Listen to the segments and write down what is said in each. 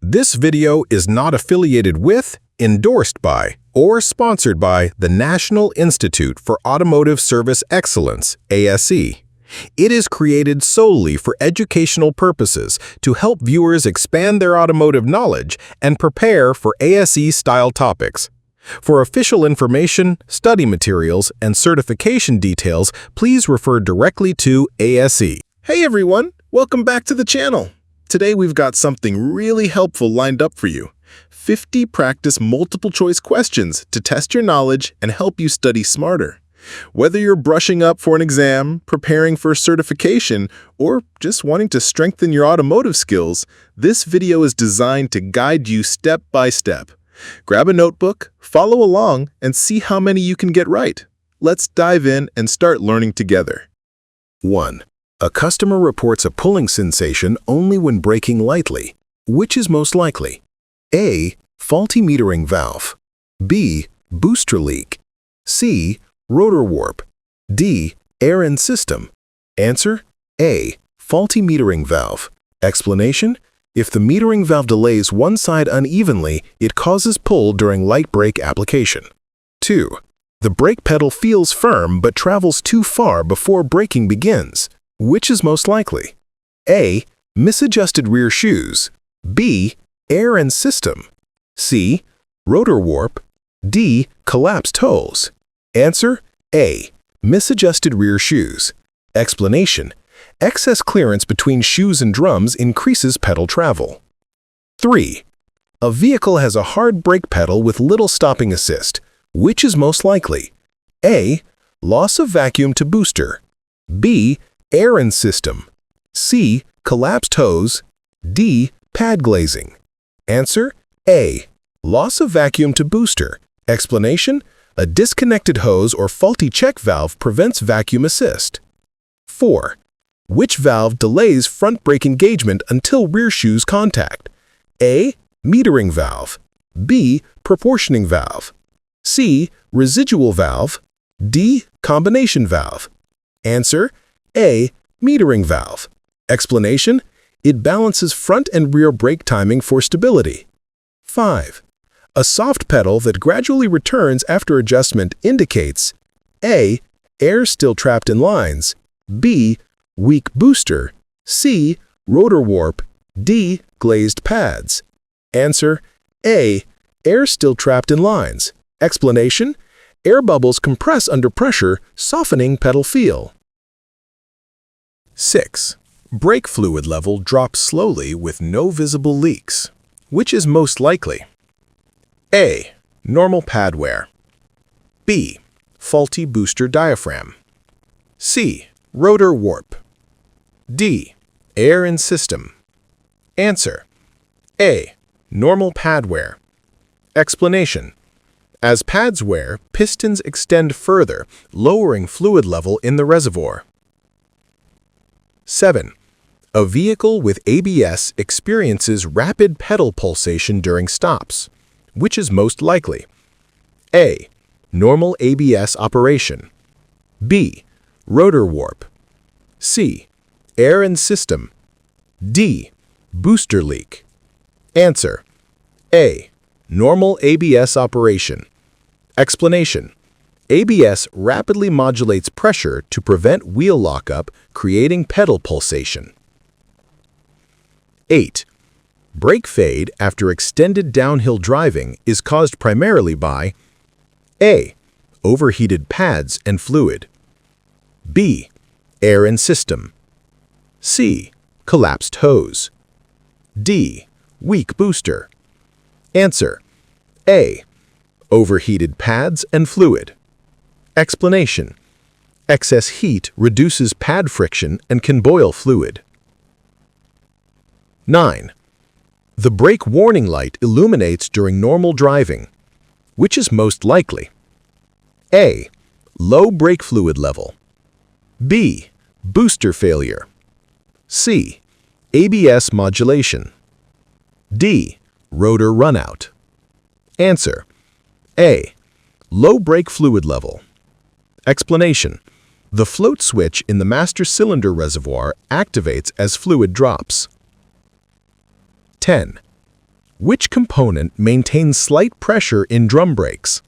This video is not affiliated with, endorsed by, or sponsored by the National Institute for Automotive Service Excellence, ASE. It is created solely for educational purposes to help viewers expand their automotive knowledge and prepare for ASE-style topics. For official information, study materials, and certification details, please refer directly to ASE. Hey everyone, welcome back to the channel. Today we've got something really helpful lined up for you. 50 practice multiple choice questions to test your knowledge and help you study smarter. Whether you're brushing up for an exam, preparing for a certification, or just wanting to strengthen your automotive skills, this video is designed to guide you step by step. Grab a notebook, follow along, and see how many you can get right. Let's dive in and start learning together. 1. A customer reports a pulling sensation only when braking lightly. Which is most likely? A. Faulty metering valve. B. Booster leak. C. Rotor warp. D. Air in system. Answer: A. Faulty metering valve. Explanation: if the metering valve delays one side unevenly, it causes pull during light brake application. 2. The brake pedal feels firm but travels too far before braking begins. Which is most likely? A. Misadjusted rear shoes. B. Air in system. C. Rotor warp. D. Collapsed hose. Answer: A. Misadjusted rear shoes. Explanation: excess clearance between shoes and drums increases pedal travel. 3. A vehicle has a hard brake pedal with little stopping assist. Which is most likely? A. Loss of vacuum to booster. B. Air in system. C. Collapsed hose. D. Pad glazing. Answer: A. Loss of vacuum to booster. Explanation: a disconnected hose or faulty check valve prevents vacuum assist. 4. Which valve delays front brake engagement until rear shoes contact? A. Metering valve. B. Proportioning valve. C. Residual valve. D. Combination valve. Answer: A. Metering valve. Explanation: it balances front and rear brake timing for stability. 5. A soft pedal that gradually returns after adjustment indicates: A. Air still trapped in lines. B. Weak booster. C. Rotor warp. D. Glazed pads. Answer: A. Air still trapped in lines. Explanation: air bubbles compress under pressure, softening pedal feel. 6. Brake fluid level drops slowly with no visible leaks. Which is most likely? A. Normal pad wear. B. Faulty booster diaphragm. C. Rotor warp. D. Air in system. Answer: A. Normal pad wear. Explanation: as pads wear, pistons extend further, lowering fluid level in the reservoir. 7. A vehicle with ABS experiences rapid pedal pulsation during stops. Which is most likely? A. Normal ABS operation. B. Rotor warp. C. Air in system. D. Booster leak. Answer: A. Normal ABS operation. Explanation: ABS rapidly modulates pressure to prevent wheel lockup, creating pedal pulsation. 8. Brake fade after extended downhill driving is caused primarily by: A. Overheated pads and fluid. B. Air in system. C. Collapsed hose. D. Weak booster. Answer: A. Overheated pads and fluid. Explanation: excess heat reduces pad friction and can boil fluid. 9. The brake warning light illuminates during normal driving. Which is most likely? A. Low brake fluid level. B. Booster failure. C. ABS modulation. D. Rotor runout. Answer: A. Low brake fluid level. Explanation: the float switch in the master cylinder reservoir activates as fluid drops. 10. Which component maintains slight pressure in drum brakes?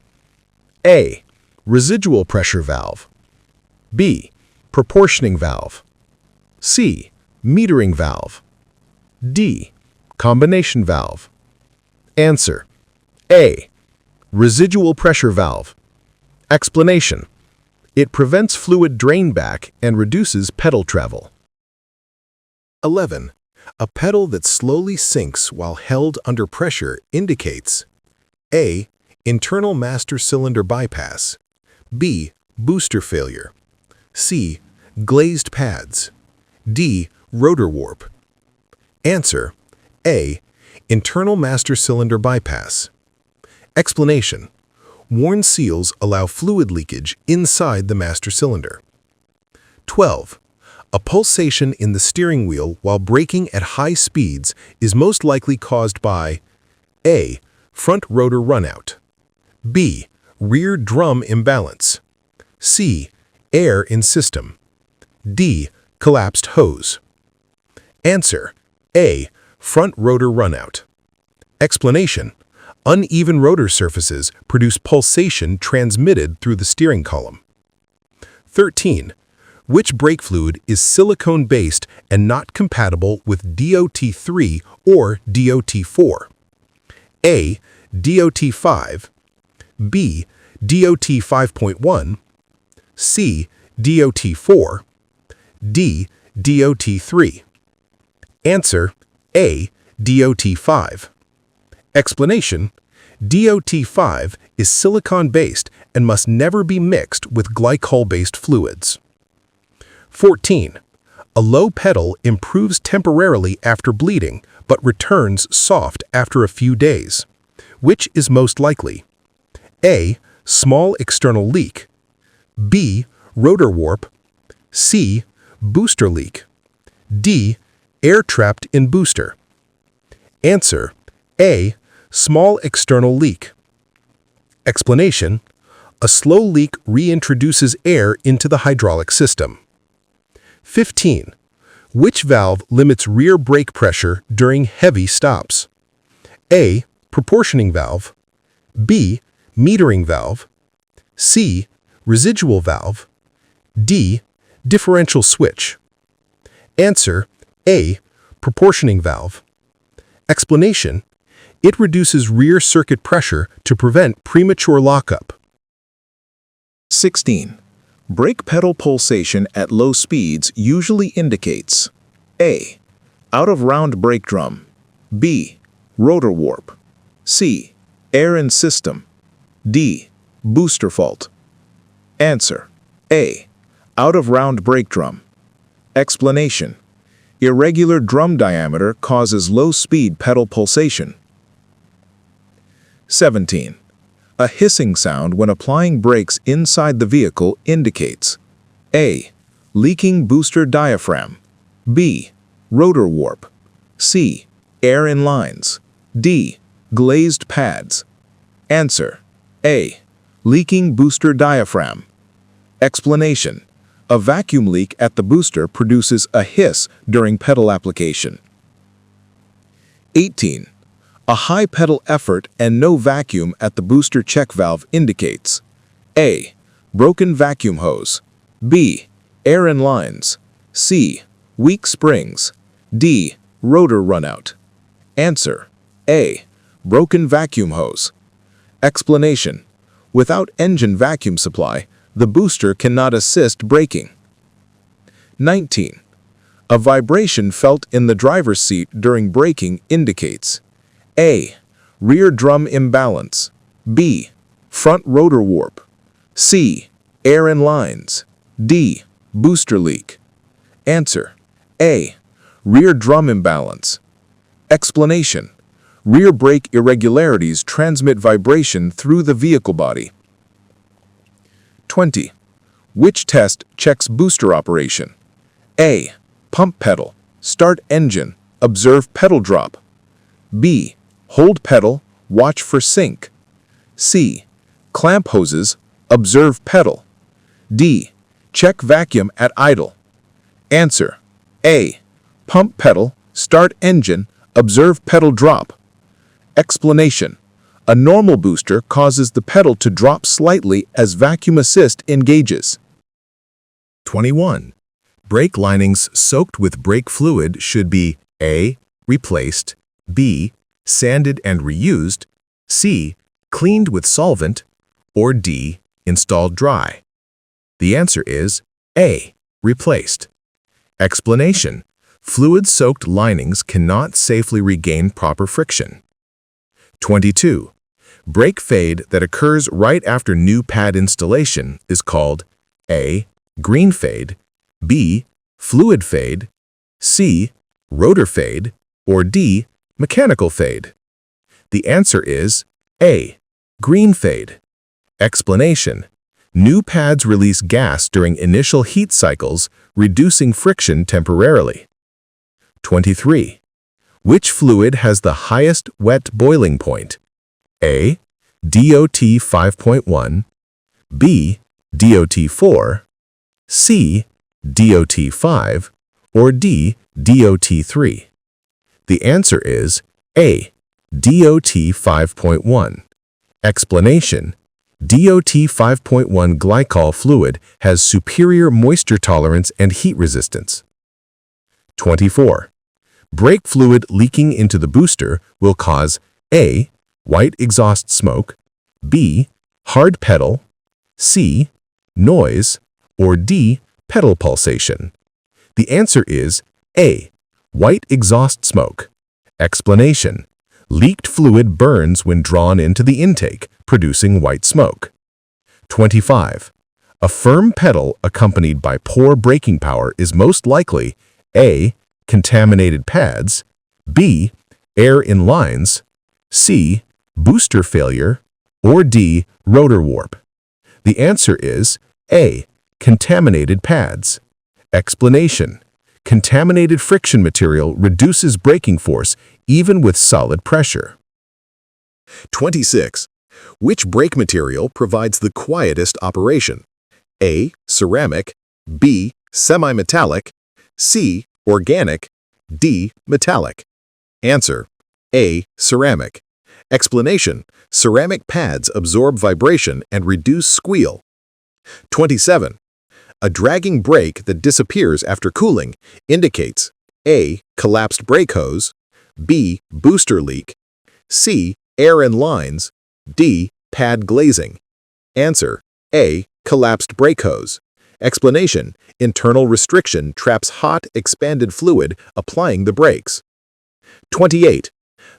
A. Residual pressure valve. B. Proportioning valve. C. Metering valve. D. Combination valve. Answer: A. Residual pressure valve. Explanation: it prevents fluid drain back and reduces pedal travel. 11. A pedal that slowly sinks while held under pressure indicates A. Internal master cylinder bypass. B. Booster failure. C. Glazed pads. D. Rotor warp. Answer: A. Internal master cylinder bypass. Explanation: worn seals allow fluid leakage inside the master cylinder. 12. A pulsation in the steering wheel while braking at high speeds is most likely caused by A. Front rotor runout. B. Rear drum imbalance. C. Air in system. D. Collapsed hose. Answer: A. Front rotor runout. Explanation: uneven rotor surfaces produce pulsation transmitted through the steering column. 13. Which brake fluid is silicone-based and not compatible with DOT3 or DOT4? A. DOT5. B. DOT 5.1. C. DOT4. D. DOT3. Answer: A. DOT5. Explanation: DOT5 is silicone-based and must never be mixed with glycol-based fluids. 14. A low pedal improves temporarily after bleeding but returns soft after a few days. Which is most likely? A. Small external leak. B. Rotor warp. C. Booster leak. D. Air trapped in booster. Answer: A. Small external leak. Explanation: a slow leak reintroduces air into the hydraulic system. 15. Which valve limits rear brake pressure during heavy stops? A. Proportioning valve. B. Metering valve. C. Residual valve. D. Differential switch. Answer: A. Proportioning valve. Explanation: it reduces rear circuit pressure to prevent premature lockup. 16. Brake pedal pulsation at low speeds usually indicates A. Out of round brake drum. B. Rotor warp. C. Air in system. D. Booster fault. Answer: A. Out of round brake drum. Explanation: irregular drum diameter causes low-speed pedal pulsation. 17. A hissing sound when applying brakes inside the vehicle indicates A. Leaking booster diaphragm. B. Rotor warp. C. Air in lines. D. Glazed pads. Answer: A. Leaking booster diaphragm. Explanation: a vacuum leak at the booster produces a hiss during pedal application. 18. A high pedal effort and no vacuum at the booster check valve indicates A. Broken vacuum hose. B. Air in lines. C. Weak springs. D. Rotor runout. Answer: A. Broken vacuum hose. Explanation: without engine vacuum supply, the booster cannot assist braking. 19. A vibration felt in the driver's seat during braking indicates A. Rear drum imbalance. B. Front rotor warp. C. Air in lines. D. Booster leak. Answer: A. Rear drum imbalance. Explanation: rear brake irregularities transmit vibration through the vehicle body. 20. Which test checks booster operation? A. Pump pedal. Start engine. Observe pedal drop. B. Hold pedal. Watch for sink. C. Clamp hoses. Observe pedal. D. Check vacuum at idle. Answer: A. Pump pedal. Start engine. Observe pedal drop. Explanation. A normal booster causes the pedal to drop slightly as vacuum assist engages. 21. Brake linings soaked with brake fluid should be A. Replaced, B. Sanded and reused, C. Cleaned with solvent, or D. Installed dry. The answer is A. Replaced. Explanation. Fluid-soaked linings cannot safely regain proper friction. 22. Brake fade that occurs right after new pad installation is called A. Green fade, B. Fluid fade, C. Rotor fade, or D. Mechanical fade. The answer is A. Green fade. Explanation. New pads release gas during initial heat cycles, reducing friction temporarily. 23. Which fluid has the highest wet boiling point? A. DOT 5.1, B. DOT 4, C. DOT 5, or D. DOT 3. The answer is A. DOT 5.1. Explanation. DOT 5.1 glycol fluid has superior moisture tolerance and heat resistance. 24. Brake fluid leaking into the booster will cause A. White exhaust smoke, B. Hard pedal, C. Noise, or D. Pedal pulsation. The answer is A. White exhaust smoke. Explanation. Leaked fluid burns when drawn into the intake, producing white smoke. 25. A firm pedal accompanied by poor braking power is most likely A. Contaminated pads, B. Air in lines, C. Booster failure, or D. Rotor warp. The answer is A. Contaminated pads. Explanation. Contaminated friction material reduces braking force even with solid pressure. 26. Which brake material provides the quietest operation? A. Ceramic, B. Semi-metallic, C. Organic, D. Metallic. Answer. A. Ceramic. Explanation. Ceramic pads absorb vibration and reduce squeal. 27. A dragging brake that disappears after cooling indicates A. Collapsed brake hose, B. Booster leak, C. Air in lines, D. Pad glazing. Answer. A. Collapsed brake hose. Explanation. Internal restriction traps hot, expanded fluid applying the brakes. 28.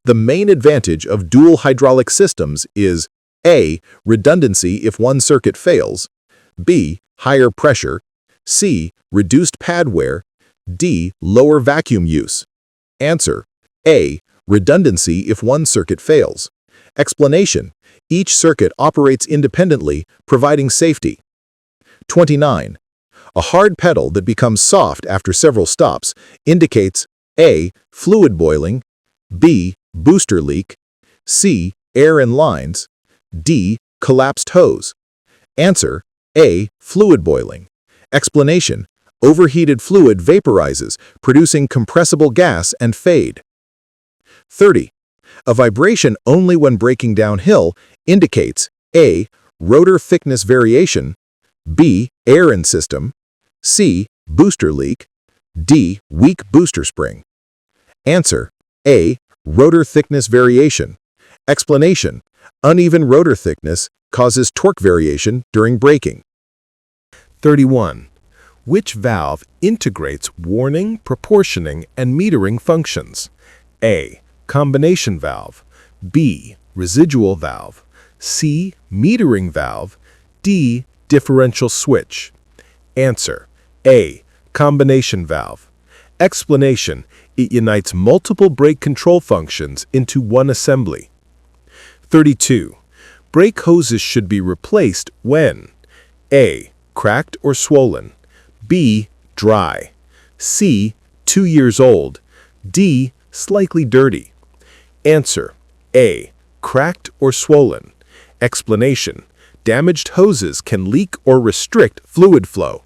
The main advantage of dual hydraulic systems is A. Redundancy if one circuit fails, B. Higher pressure, C. Reduced pad wear, D. Lower vacuum use. Answer. A. Redundancy if one circuit fails. Explanation. Each circuit operates independently, providing safety. 29. A hard pedal that becomes soft after several stops indicates A. Fluid boiling, B. Booster leak, C. Air in lines, D. Collapsed hose. Answer. A. Fluid boiling. Explanation. Overheated fluid vaporizes, producing compressible gas and fade. 30. A vibration only when braking downhill indicates A. Rotor thickness variation, B. Air in system, C. Booster leak, D. Weak booster spring. Answer. A. Rotor thickness variation. Explanation. Uneven rotor thickness causes torque variation during braking. 31. Which valve integrates warning, proportioning, and metering functions? A. Combination valve, B. Residual valve, C. Metering valve, D. Differential switch. Answer. A. Combination valve. Explanation. It unites multiple brake control functions into one assembly. 32. Brake hoses should be replaced when A. Cracked or swollen, B. Dry, C. 2 years old, D. Slightly dirty. Answer. A. Cracked or swollen. Explanation. Damaged hoses can leak or restrict fluid flow.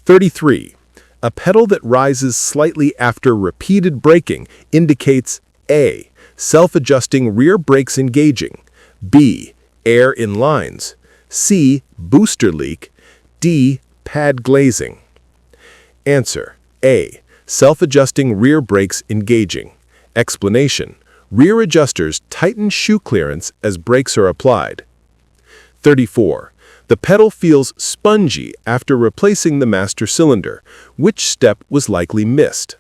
33. A pedal that rises slightly after repeated braking indicates A. self-adjusting rear brakes engaging. B. Air in lines. C. Booster leak. D. Pad glazing. Answer: A. Self-adjusting rear brakes engaging. Explanation: rear adjusters tighten shoe clearance as brakes are applied. 34. The pedal feels spongy after replacing the master cylinder. Which step was likely missed?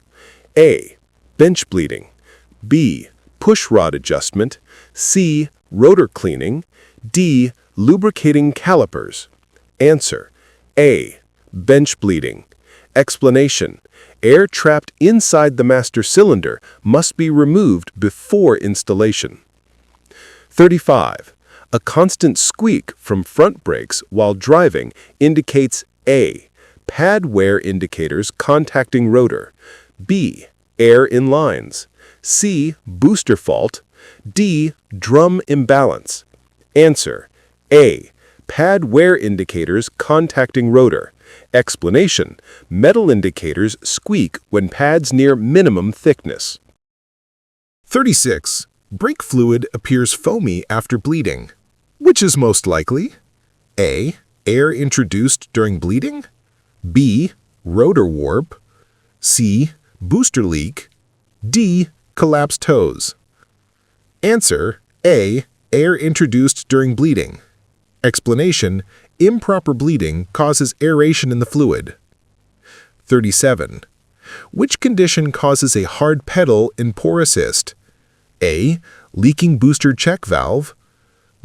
A. Bench bleeding. B. Push rod adjustment. C. Rotor cleaning. D. Lubricating calipers. Answer: A. Bench bleeding. Explanation: air trapped inside the master cylinder must be removed before installation. 35. A constant squeak from front brakes while driving indicates A. Pad wear indicators contacting rotor. B. Air in lines. C. Booster fault. D. Drum imbalance. Answer: A. Pad wear indicators contacting rotor. Explanation: metal indicators squeak when pads near minimum thickness. 36. Brake fluid appears foamy after bleeding. Which is most likely? A. Air introduced during bleeding. B. Rotor warp. C. Booster leak. D. Collapsed hose. Answer: A. Air introduced during bleeding. Explanation: improper bleeding causes aeration in the fluid. 37. Which condition causes a hard pedal in poor assist? A. Leaking booster check valve.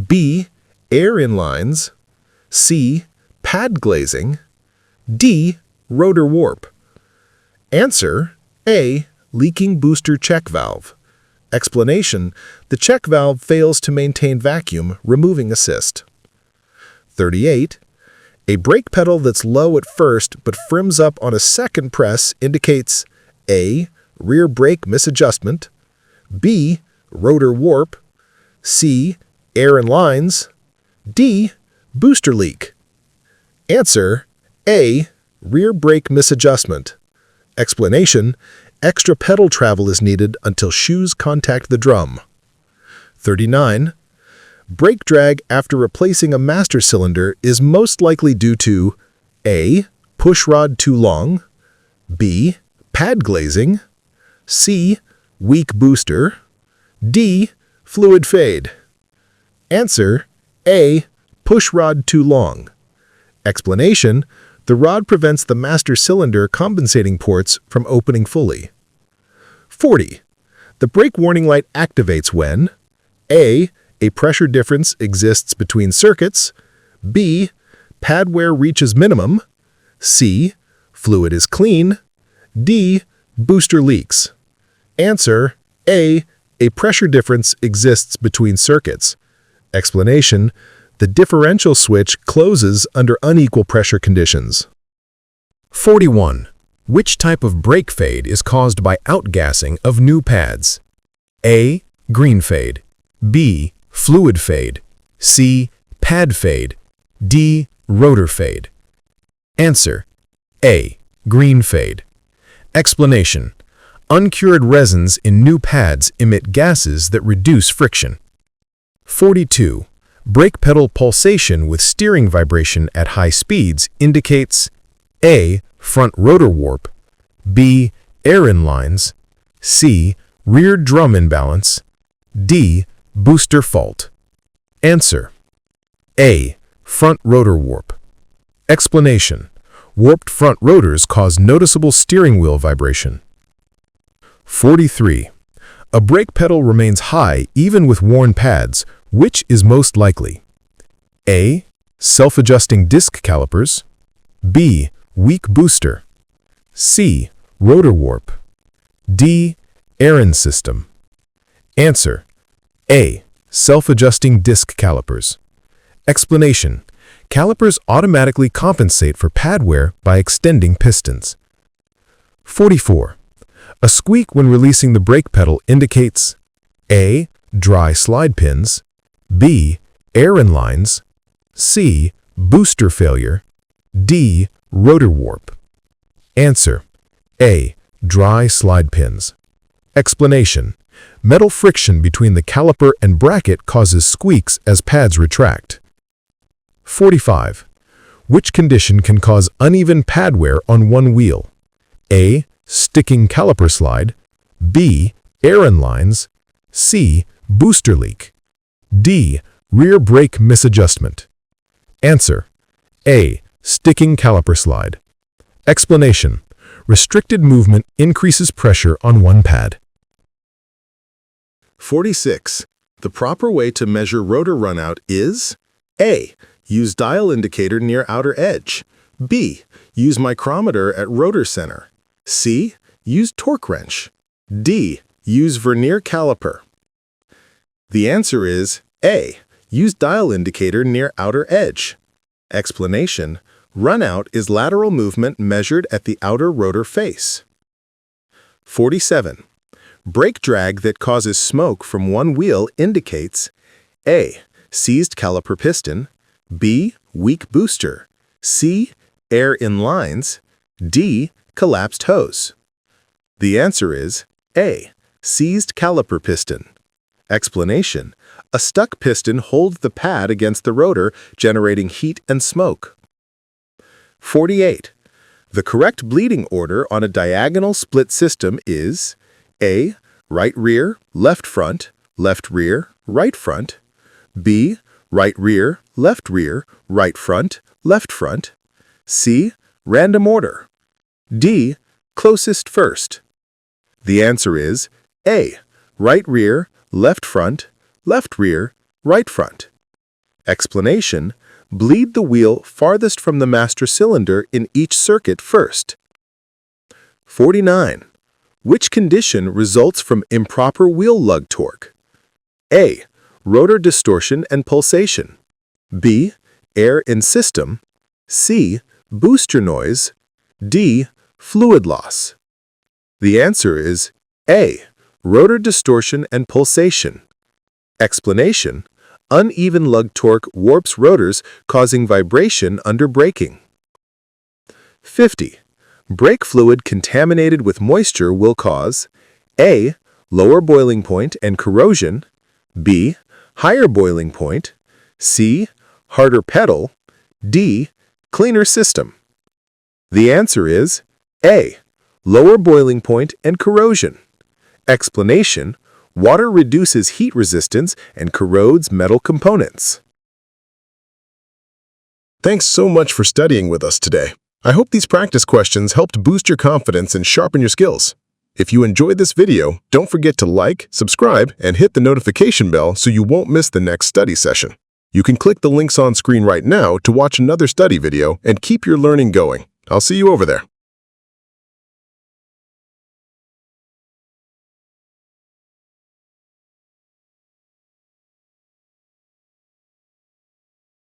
B. Air in lines. C. Pad glazing. D. Rotor warp. Answer: A. Leaking booster check valve. Explanation: the check valve fails to maintain vacuum, removing assist. 38. A brake pedal that's low at first but firms up on a second press indicates A. Rear brake misadjustment. B. Rotor warp. C. Air in lines. D. Booster leak. Answer: A. Rear brake misadjustment. Explanation: extra pedal travel is needed until shoes contact the drum. 39. Brake drag after replacing a master cylinder is most likely due to A. Push rod too long. B. Pad glazing. C. Weak booster. D. Fluid fade. Answer: A. Push rod too long. Explanation: the rod prevents the master cylinder compensating ports from opening fully. 40. The brake warning light activates when A. A pressure difference exists between circuits. B. Pad wear reaches minimum. C. Fluid is clean. D. Booster leaks. Answer: A. A pressure difference exists between circuits. Explanation: the differential switch closes under unequal pressure conditions. 41. Which type of brake fade is caused by outgassing of new pads? A. Green fade. B. Fluid fade. C. Pad fade. D. Rotor fade. Answer: A. Green fade. Explanation: uncured resins in new pads emit gases that reduce friction. 42. Brake pedal pulsation with steering vibration at high speeds indicates A. Front rotor warp. B. Air in lines. C. Rear drum imbalance. D. Booster fault. Answer: A. Front rotor warp. Explanation: warped front rotors cause noticeable steering wheel vibration. 43. A brake pedal remains high even with worn pads. Which is most likely? A. Self-adjusting disc calipers. B. Weak booster. C. Rotor warp. D. Aeron system. Answer: A. Self-adjusting disc calipers. Explanation: calipers automatically compensate for pad wear by extending pistons. 44. A squeak when releasing the brake pedal indicates A. Dry slide pins. B. Air in lines. C. Booster failure. D. Rotor warp. Answer: A. Dry slide pins. Explanation: Metal friction between the caliper and bracket causes squeaks as pads retract. 45. Which condition can cause uneven pad wear on one wheel? A. Sticking caliper slide. B. Air in lines. C. Booster leak. D. Rear brake misadjustment. Answer: A. Sticking caliper slide. Explanation: restricted movement increases pressure on one pad. 46. The proper way to measure rotor runout is A. Use dial indicator near outer edge. B. Use micrometer at rotor center. C. Use torque wrench. D. Use vernier caliper. The answer is A. Use dial indicator near outer edge. Explanation: runout is lateral movement measured at the outer rotor face. 47. Brake drag that causes smoke from one wheel indicates A. Seized caliper piston. B. Weak booster. C. Air in lines. D. Collapsed hose. The answer is A. Seized caliper piston. Explanation: a stuck piston holds the pad against the rotor, generating heat and smoke. 48. The correct bleeding order on a diagonal split system is A. Right rear, left front, left rear, right front. B. Right rear, right front, left front. C. Random order. D. Closest first. The answer is A. Right rear, left front, left rear, right front. Explanation: bleed the wheel farthest from the master cylinder in each circuit first. 49. Which condition results from improper wheel lug torque? A. Rotor distortion and pulsation. B. Air in system. C. Booster noise. D. Fluid loss. The answer is A. Rotor distortion and pulsation. Explanation: uneven lug torque warps rotors, causing vibration under braking. 50. Brake fluid contaminated with moisture will cause A. Lower boiling point and corrosion. B. Higher boiling point. C. Harder pedal. D. Cleaner system. The answer is A. Lower boiling point and corrosion. Explanation: water reduces heat resistance and corrodes metal components. Thanks so much for studying with us today. I hope these practice questions helped boost your confidence and sharpen your skills. If you enjoyed this video, don't forget to like, subscribe, and hit the notification bell so you won't miss the next study session. You can click the links on screen right now to watch another study video and keep your learning going. I'll see you over there.